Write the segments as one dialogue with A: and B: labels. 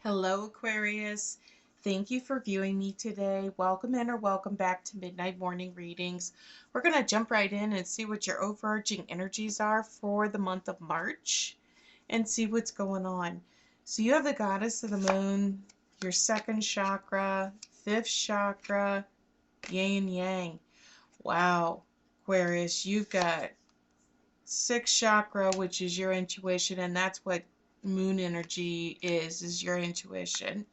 A: Hello, Aquarius. Thank you for viewing me today. Welcome in or welcome back to Midnight Morning Readings. We're going to jump right in and see what your overarching energies are for the month of March and see what's going on. So you have the Goddess of the Moon, your second chakra, fifth chakra, yin and yang. Wow, Aquarius, you've got sixth chakra, which is your intuition, and that's what moon energy is your intuition.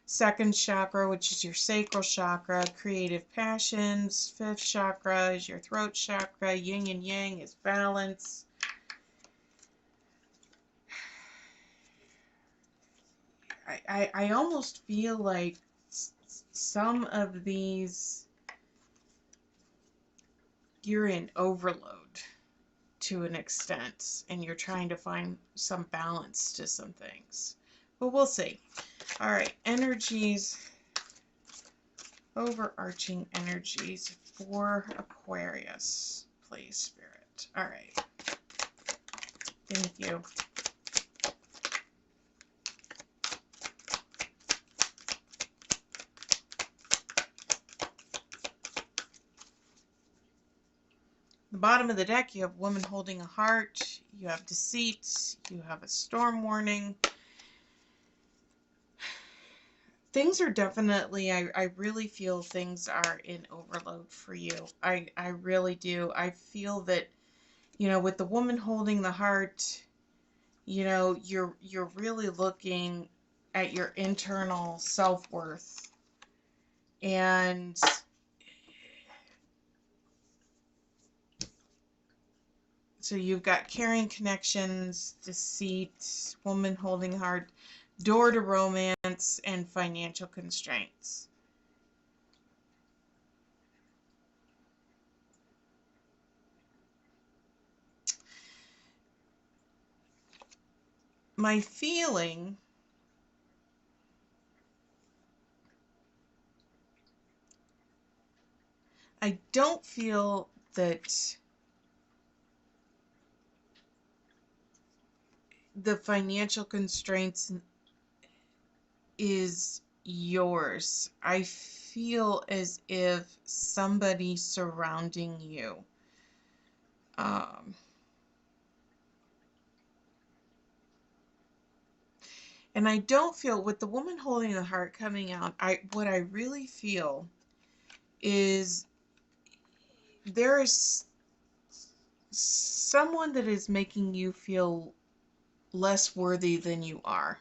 A: Second chakra, which is your sacral chakra, creative passions. Fifth chakra is your throat chakra. Yin and yang is balance. I almost feel like some of these you're in overload to an extent, and you're trying to find some balance to some things. But we'll see. All right, energies, overarching energies for Aquarius, please, Spirit. All right. Thank you. The bottom of the deck, you have woman holding a heart, you have deceit, you have a storm warning. Things are definitely, I really feel things are in overload for you. I really do. I feel that, with the woman holding the heart, you're really looking at your internal self-worth. And so you've got caring connections, deceit, woman holding heart, door to romance, and financial constraints. My feeling I don't feel that the financial constraints is yours. I feel as if somebody surrounding you and I don't feel with the woman holding the heart coming out, what I really feel is there is someone that is making you feel less worthy than you are.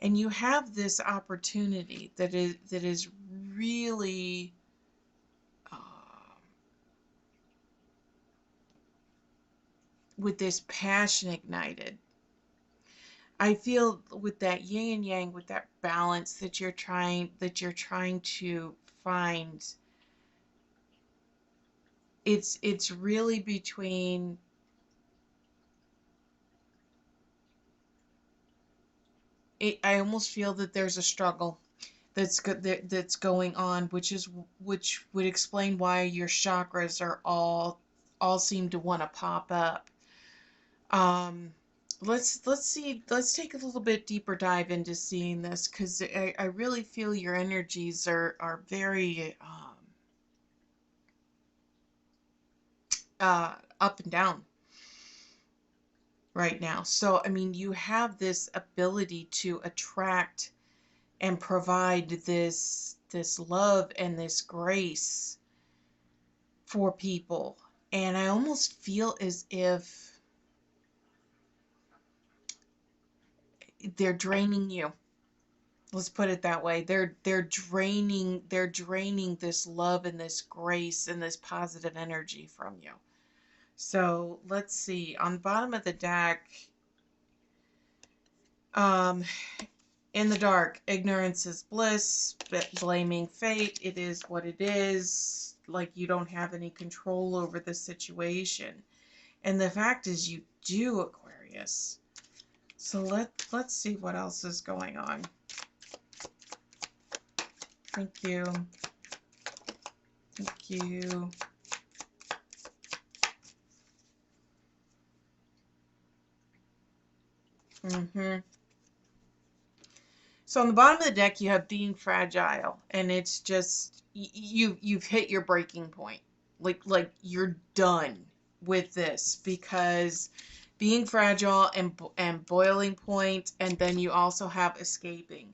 A: And you have this opportunity that is really with this passion ignited. I feel with that yin and yang, with that balance that you're trying to find, it's really between I almost feel that there's a struggle that's going on, which would explain why your chakras are all seem to want to pop up. Let's see. Let's take a little bit deeper dive into seeing this, because I really feel your energies are very up and down right now. So I mean, you have this ability to attract and provide this love and this grace for people, and I almost feel as if they're draining you. Let's put it that way. They're draining this love and this grace and this positive energy from you. So let's see. On the bottom of the deck, in the dark, ignorance is bliss, blaming fate. It is what it is. Like you don't have any control over the situation. And the fact is you do, Aquarius. So let's see what else is going on. Thank you. Thank you. So on the bottom of the deck, you have being fragile, and it's just you've hit your breaking point. Like you're done with this because being fragile and boiling point, and then you also have escaping.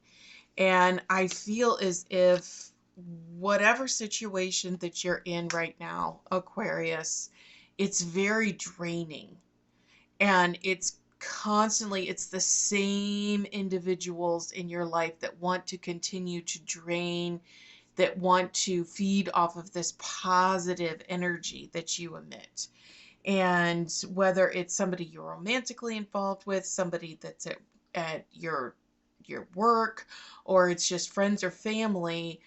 A: And I feel as if whatever situation that you're in right now, Aquarius, it's very draining, and it's the same individuals in your life that want to continue to drain, that want to feed off of this positive energy that you emit. And whether it's somebody you're romantically involved with, somebody that's at your work, or it's just friends or family,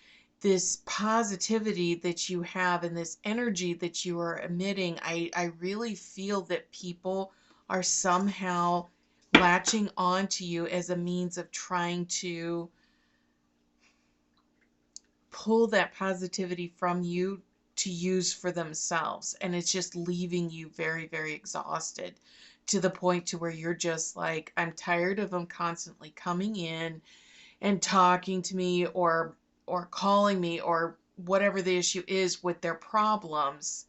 A: this positivity that you have and this energy that you are emitting, I really feel that people are somehow latching on to you as a means of trying to pull that positivity from you to use for themselves, and it's just leaving you very, very exhausted, to the point to where you're just like, I'm tired of them constantly coming in and talking to me, or calling me, or whatever the issue is with their problems,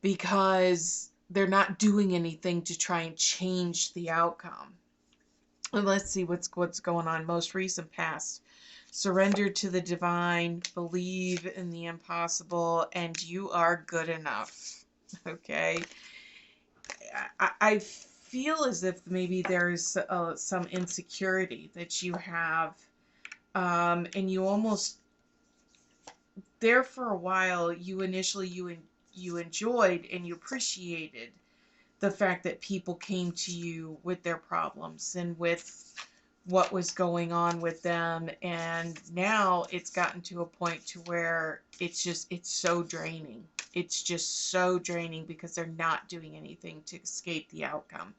A: because they're not doing anything to try and change the outcome. And let's see what's going on. Most recent past. Surrender to the divine, believe in the impossible, and you are good enough. Okay. I feel as if maybe there's some insecurity that you have, and you almost, there for a while, you enjoyed and you appreciated the fact that people came to you with their problems and with what was going on with them, and now it's gotten to a point to where it's so draining. It's just so draining because they're not doing anything to escape the outcome,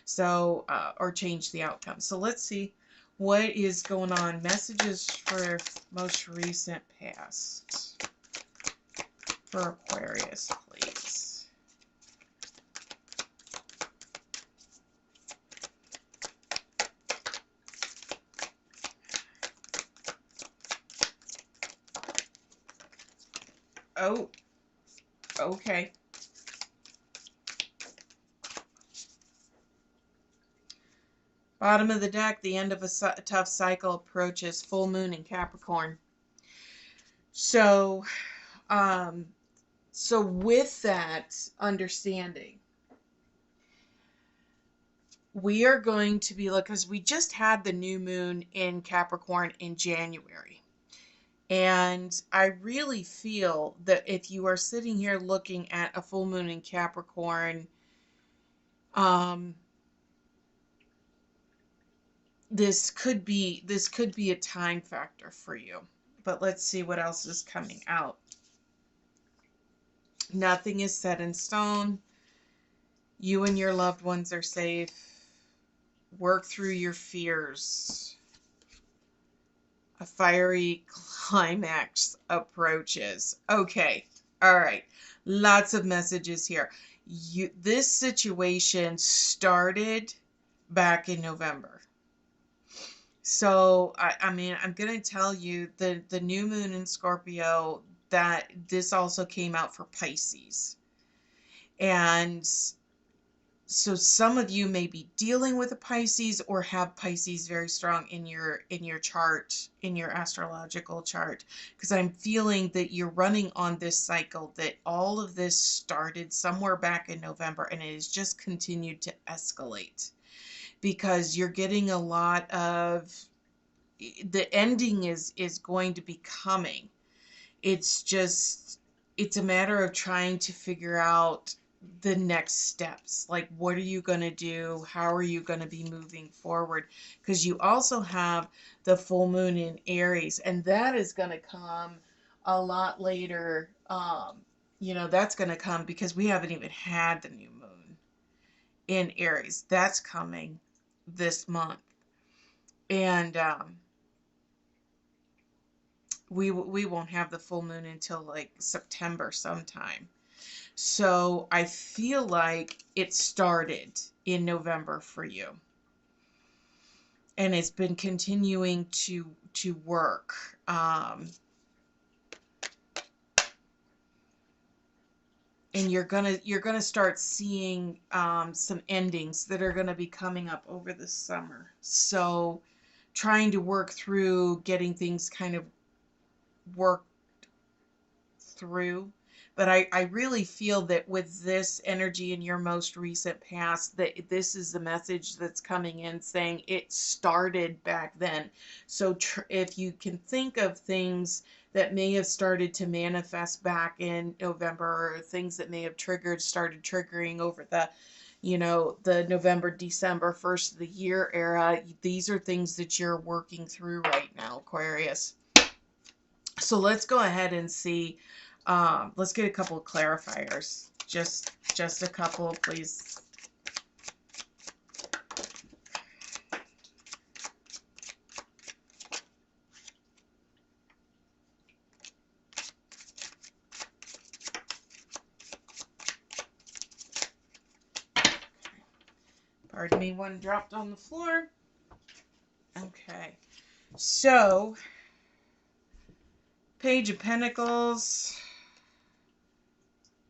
A: so or change the outcome. So let's see what is going on. Messages for most recent past for Aquarius, please. Oh, okay. Bottom of the deck, the end of a tough cycle approaches. Full moon in Capricorn. So, um, so with that understanding, we are going to be, because we just had the new moon in Capricorn in January. And I really feel that if you are sitting here looking at a full moon in Capricorn, um, this could be a time factor for you. But let's see what else is coming out. Nothing is set in stone. You and your loved ones are safe. Work through your fears. A fiery climax approaches. Okay. All right. Lots of messages here. This situation started back in November. So, I mean, I'm going to tell you, the new moon in Scorpio, that this also came out for Pisces. And so some of you may be dealing with a Pisces, or have Pisces very strong in your chart, in your astrological chart, because I'm feeling that you're running on this cycle, that all of this started somewhere back in November, and it has just continued to escalate, because you're getting a lot of, the ending is going to be coming. It's a matter of trying to figure out the next steps. Like, what are you going to do? How are you going to be moving forward? Because you also have the full moon in Aries, and that is going to come a lot later. That's going to come because we haven't even had the new moon in Aries. That's coming this month. And we won't have the full moon until like September sometime. So I feel like it started in November for you. and it's been continuing to work. And you're gonna start seeing some endings that are gonna be coming up over the summer. So trying to work through getting things kind of worked through. But I really feel that with this energy in your most recent past, that this is the message that's coming in saying it started back then. So if you can think of things that may have started to manifest back in November, or things that may have started triggering over the November, December, first of the year era, these are things that you're working through right now, Aquarius. So let's go ahead and see. Let's get a couple of clarifiers. Just a couple, please. Pardon me, one dropped on the floor. Okay. So, Page of Pentacles,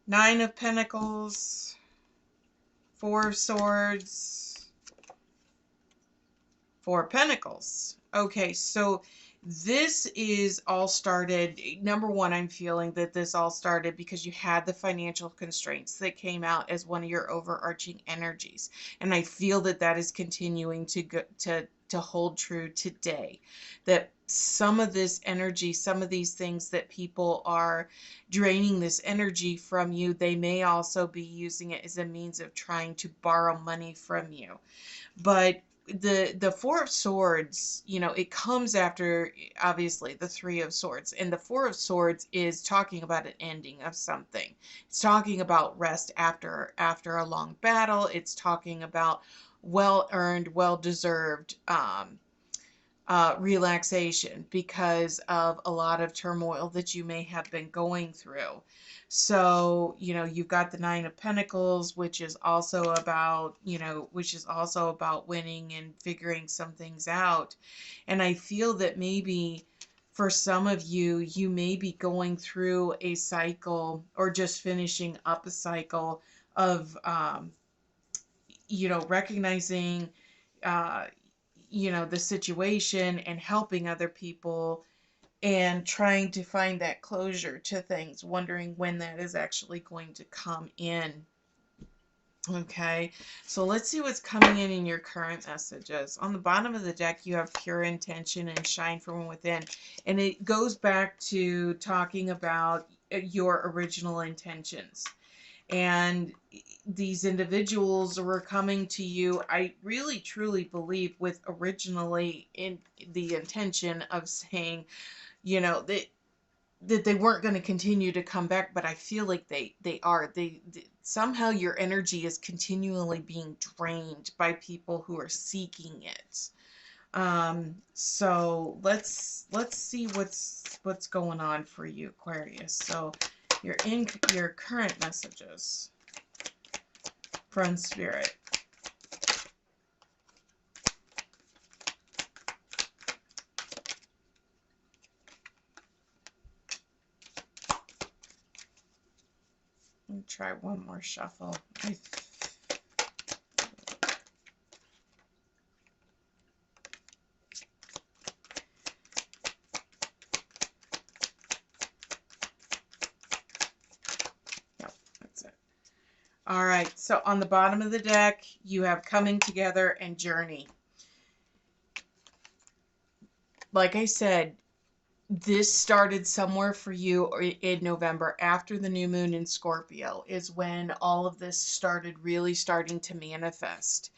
A: Nine of Pentacles, Four of Swords, Four of Pentacles. Okay, so this is all started. Number one, I'm feeling that this all started because you had the financial constraints that came out as one of your overarching energies. And I feel that that is continuing to hold true today. That some of this energy, some of these things that people are draining this energy from you, they may also be using it as a means of trying to borrow money from you. But the Four of Swords, it comes after obviously the Three of Swords, and the Four of Swords is talking about an ending of something. It's talking about rest after a long battle. It's talking about well earned, well deserved relaxation because of a lot of turmoil that you may have been going through. So, you've got the Nine of Pentacles, which is also about, winning and figuring some things out. And I feel that maybe for some of you, you may be going through a cycle or just finishing up a cycle of, recognizing, the situation and helping other people and trying to find that closure to things, wondering when that is actually going to come in. Okay, so let's see what's coming in your current messages. On the bottom of the deck, you have pure intention and shine from within. And it goes back to talking about your original intentions. And these individuals were coming to you, I really truly believe, with originally in the intention of saying, that they weren't going to continue to come back, but I feel like they are. They somehow your energy is continually being drained by people who are seeking it. So let's see what's going on for you, Aquarius. So your current messages from Spirit. Let me try one more shuffle. Yep, that's it. All right, so on the bottom of the deck, you have coming together and journey. Like I said, this started somewhere for you in November after the new moon in Scorpio is when all of this starting to manifest.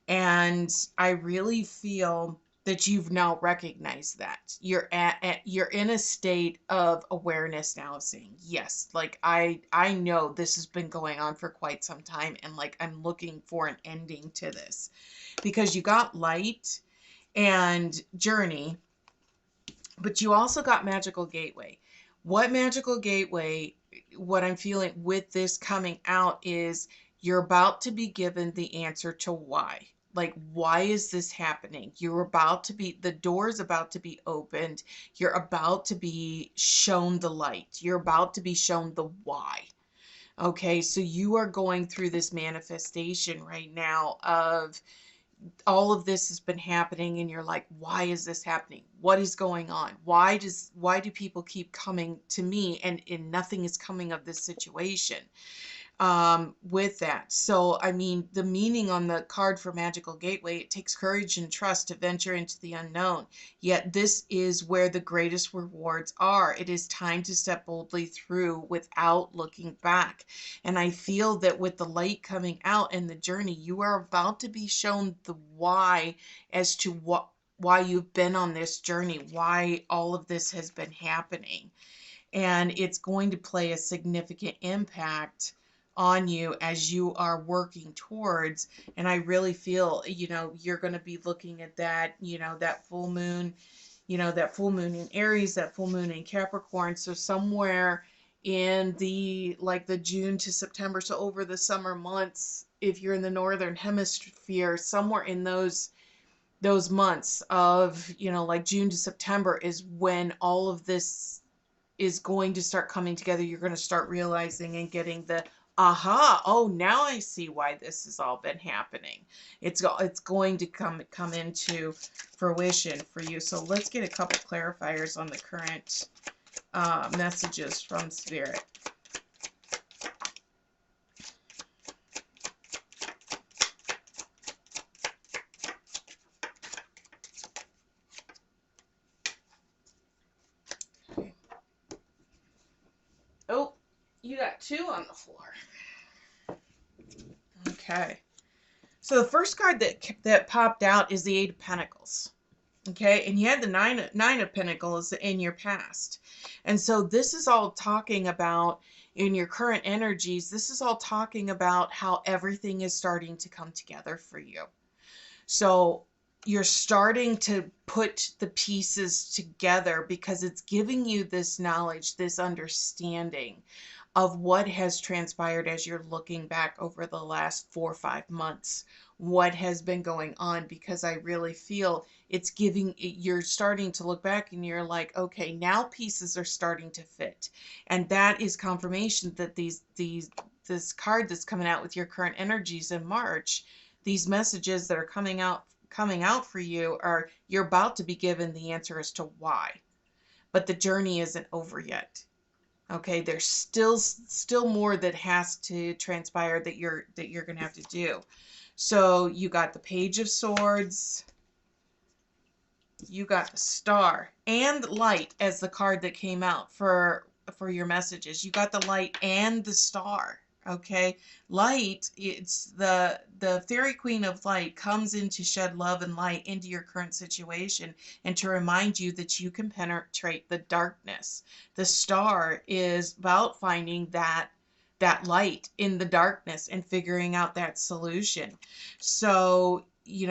A: And I really feel that you've now recognized that you're in a state of awareness now, saying, yes, like I know this has been going on for quite some time, and like I'm looking for an ending to this, because you got light and journey, but you also got magical gateway. What magical gateway, what I'm feeling with this coming out is you're about to be given the answer to why. Like, why is this happening? You're about to be, the door's about to be opened. You're about to be shown the light. You're about to be shown the why. Okay, so you are going through this manifestation right now of all of this has been happening and you're like, why is this happening? What is going on? Why do people keep coming to me and nothing is coming of this situation? With that. So, I mean, the meaning on the card for Magical Gateway, it takes courage and trust to venture into the unknown. Yet this is where the greatest rewards are. It is time to step boldly through without looking back. And I feel that with the light coming out and the journey, you are about to be shown the why as to why you've been on this journey, why all of this has been happening. And it's going to play a significant impact on you as you are working towards. And I really feel, you're going to be looking at that, that full moon, that full moon in Aries, that full moon in Capricorn. So somewhere in the June to September, so over the summer months, if you're in the northern hemisphere, somewhere in those months of, like June to September is when all of this is going to start coming together. You're going to start realizing and getting the aha, oh, now I see why this has all been happening. It's going to come into fruition for you. So let's get a couple clarifiers on the current messages from Spirit. Oh, you got two on the floor. Okay. So the first card that popped out is the Eight of Pentacles. Okay, and you had the nine of Pentacles in your past. And so this is all talking about, in your current energies, this is all talking about how everything is starting to come together for you. So you're starting to put the pieces together because it's giving you this knowledge, this understanding of what has transpired as you're looking back over the last 4 or 5 months, what has been going on, because I really feel it's you're starting to look back and you're like, okay, now pieces are starting to fit. And that is confirmation that this card that's coming out with your current energies in March, these messages that are coming out for you are, you're about to be given the answer as to why. But the journey isn't over yet. Okay, there's still more that has to transpire that you're going to have to do. So you got the Page of Swords, you got the Star, and Light as the card that came out for your messages. You got the Light and the Star. Okay, Light, it's the Fairy Queen of Light comes in to shed love and light into your current situation and to remind you that you can penetrate the darkness. The Star is about finding that light in the darkness and figuring out that solution. So, you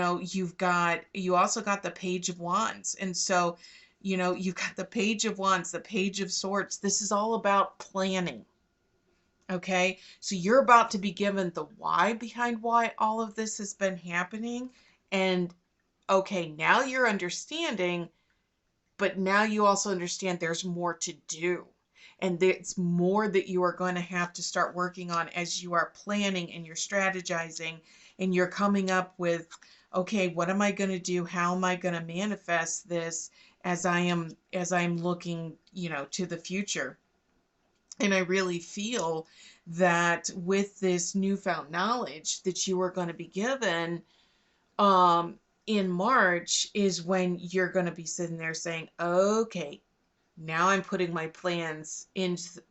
A: also got the Page of Wands. And so, you've got the Page of Wands, the Page of Swords. This is all about planning. Okay, so you're about to be given the why behind why all of this has been happening. And okay, now you're understanding, but now you also understand there's more to do. And there's more that you are going to have to start working on as you are planning and you're strategizing and you're coming up with, okay, what am I going to do? How am I going to manifest this as I'm looking, to the future? And I really feel that with this newfound knowledge that you are going to be given in March is when you're going to be sitting there saying, okay, now I'm putting my plans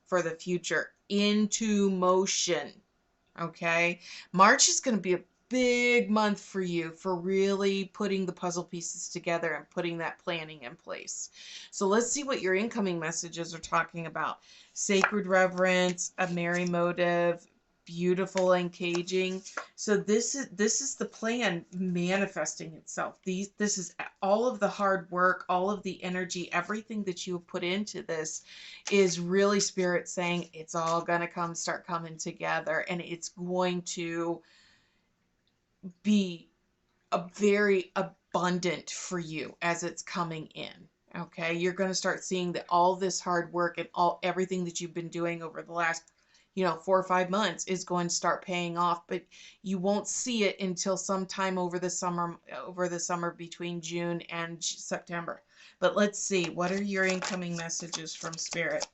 A: for the future into motion. Okay, March is going to be a big month for you for really putting the puzzle pieces together and putting that planning in place. So let's see what your incoming messages are talking about. Sacred reverence, a merry motive, beautiful and caging. So this is the plan manifesting itself. This is all of the hard work, all of the energy, everything that you have put into this is really Spirit saying it's all gonna start coming together, and it's going to be a very abundant for you as it's coming in. Okay, you're going to start seeing that all this hard work and everything that you've been doing over the last 4 or 5 months is going to start paying off, but you won't see it until sometime over the summer between June and September. But let's see, what are your incoming messages from Spirit?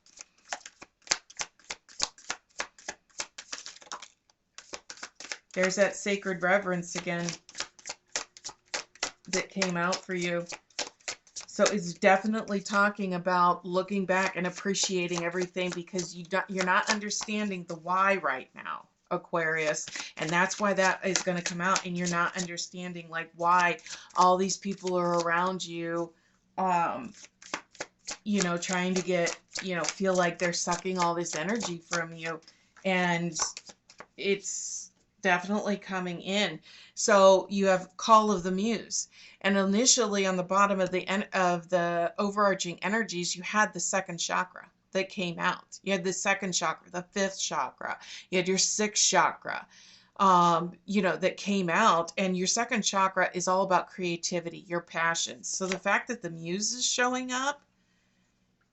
A: There's that sacred reverence again that came out for you. So it's definitely talking about looking back and appreciating everything, because you're not understanding the why right now, Aquarius. And that's why that is going to come out, and you're not understanding like why all these people are around you, trying to get, feel like they're sucking all this energy from you. And it's definitely coming in. So you have Call of the Muse, and initially on the bottom of the overarching energies, you had the second chakra that came out. You had the second chakra, the fifth chakra, you had your sixth chakra, that came out, and your second chakra is all about creativity, your passions. So the fact that the Muse is showing up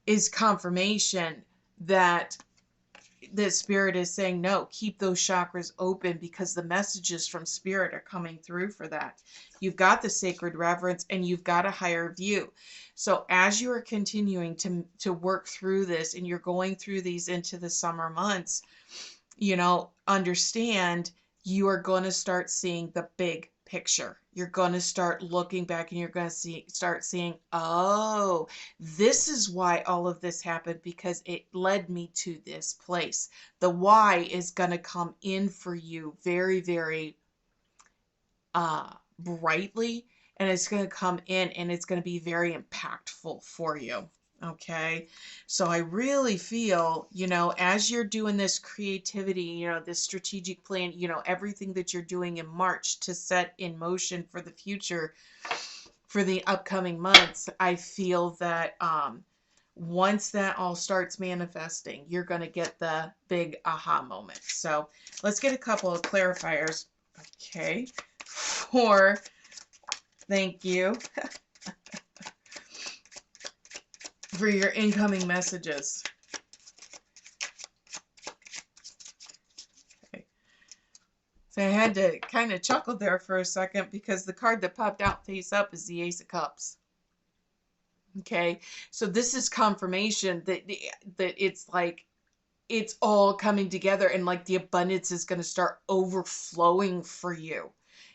A: is confirmation that the Spirit is saying, no, keep those chakras open, because the messages from Spirit are coming through for that. You've got the sacred reverence, and you've got a higher view. So as you are continuing to work through this, and you're going through these into the summer months, understand you are going to start seeing the big picture. You're going to start looking back, and you're going to start seeing, oh, this is why all of this happened, because it led me to this place. The why is going to come in for you very, very brightly, and it's going to come in, and it's going to be very impactful for you. Okay, so I really feel, as you're doing this creativity, this strategic plan, everything that you're doing in March to set in motion for the future, for the upcoming months, I feel that once that all starts manifesting, you're going to get the big aha moment. So let's get a couple of clarifiers. Okay, thank you. For your incoming messages. Okay. So I had to kind of chuckle there for a second, because the card that popped out face up is the Ace of Cups. Okay, so this is confirmation that it's like it's all coming together, and like the abundance is going to start overflowing for you.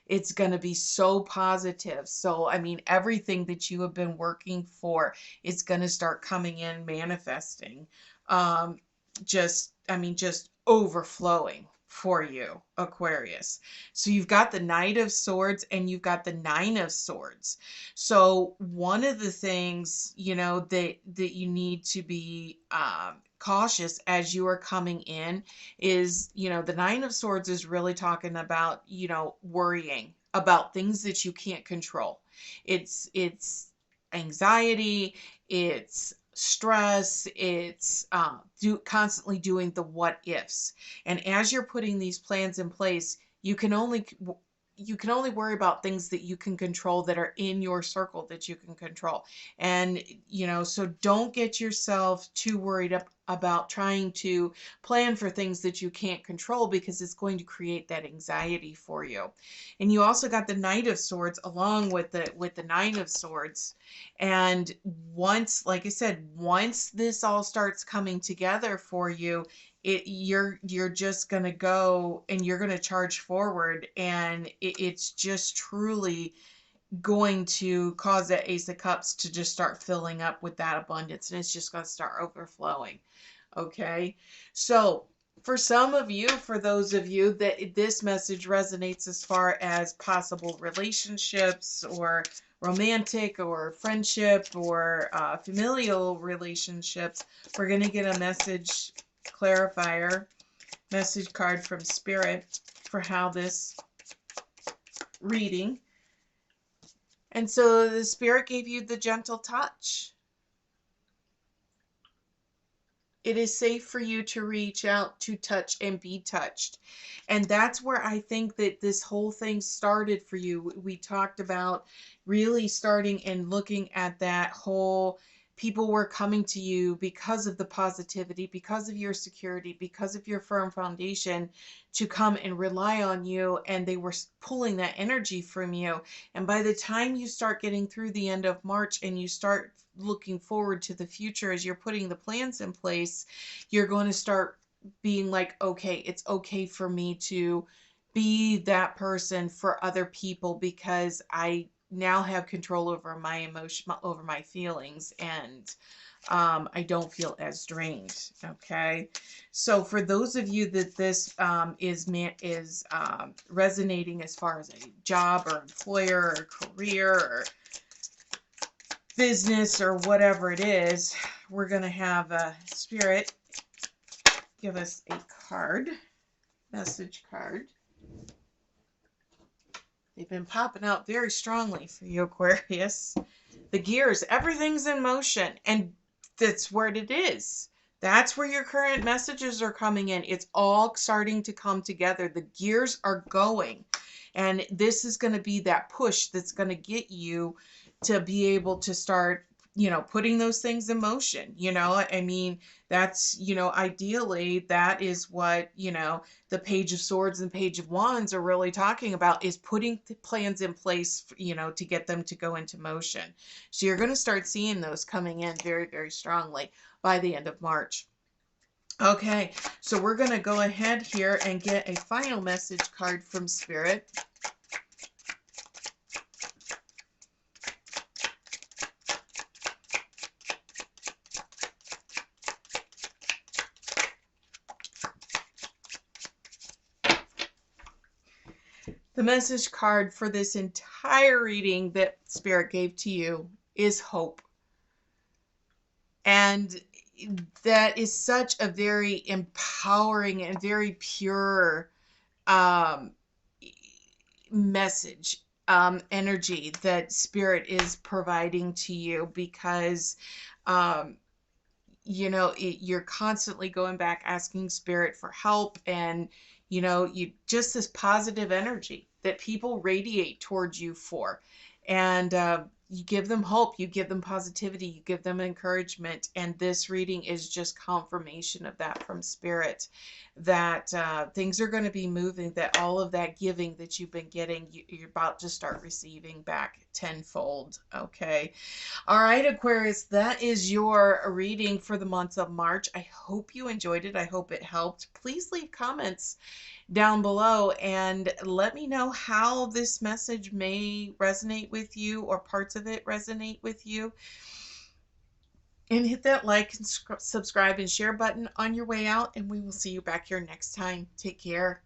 A: It's going to be so positive. So, I mean, everything that you have been working for is going to start coming in, manifesting, just overflowing for you, Aquarius. So you've got the Knight of Swords, and you've got the Nine of Swords. So one of the things, that you need to be cautious as you are coming in is, the Nine of Swords is really talking about, worrying about things that you can't control. It's anxiety, it's stress, it's constantly doing the what ifs. And as you're putting these plans in place, you can only worry about things that you can control, that are in your circle that you can control. And, so don't get yourself too worried about trying to plan for things that you can't control, because it's going to create that anxiety for you. And you also got the Knight of Swords along with the Nine of Swords. And once, like I said, once this all starts coming together for you, you're just going to go and you're going to charge forward, and it's just truly going to cause that Ace of Cups to just start filling up with that abundance, and it's just going to start overflowing. Okay, so for those of you that this message resonates as far as possible relationships, or romantic, or friendship, or familial relationships, we're going to get a message clarifier, message card from Spirit for how this reading. And so the Spirit gave you the gentle touch. It is safe for you to reach out, to touch, and be touched. And that's where I think that this whole thing started for you. We talked about really starting and looking at that whole, people were coming to you because of the positivity, because of your security, because of your firm foundation, to come and rely on you, and they were pulling that energy from you. And by the time you start getting through the end of March and you start looking forward to the future as you're putting the plans in place, you're going to start being like, okay, it's okay for me to be that person for other people, because I now have control over my emotion, over my feelings, and I don't feel as drained. Okay, so for those of you that this is resonating as far as a job or employer or career or business or whatever it is, we're going to have a spirit give us a card, message card. They've been popping out very strongly for you, Aquarius. The gears, everything's in motion, and that's what it is. That's where your current messages are coming in. It's all starting to come together. The gears are going, and this is going to be that push that's going to get you to be able to start, putting those things in motion. I mean, that's, ideally, that is what, the Page of Swords and Page of Wands are really talking about, is putting the plans in place, to get them to go into motion. So you're going to start seeing those coming in very, very strongly by the end of March. Okay, so we're going to go ahead here and get a final message card from Spirit. The message card for this entire reading that Spirit gave to you is hope. And that is such a very empowering and very pure message, energy that Spirit is providing to you, because you're constantly going back asking Spirit for help, and you just this positive energy that people radiate towards you for. And you give them hope, you give them positivity, you give them encouragement. And this reading is just confirmation of that from Spirit, that things are going to be moving, that all of that giving that you've been getting, you're about to start receiving back tenfold. Okay. All right, Aquarius, that is your reading for the month of March. I hope you enjoyed it. I hope it helped. Please leave comments down below and let me know how this message may resonate with you, or parts of it resonate with you. And hit that like and subscribe and share button on your way out, and we will see you back here next time. Take care.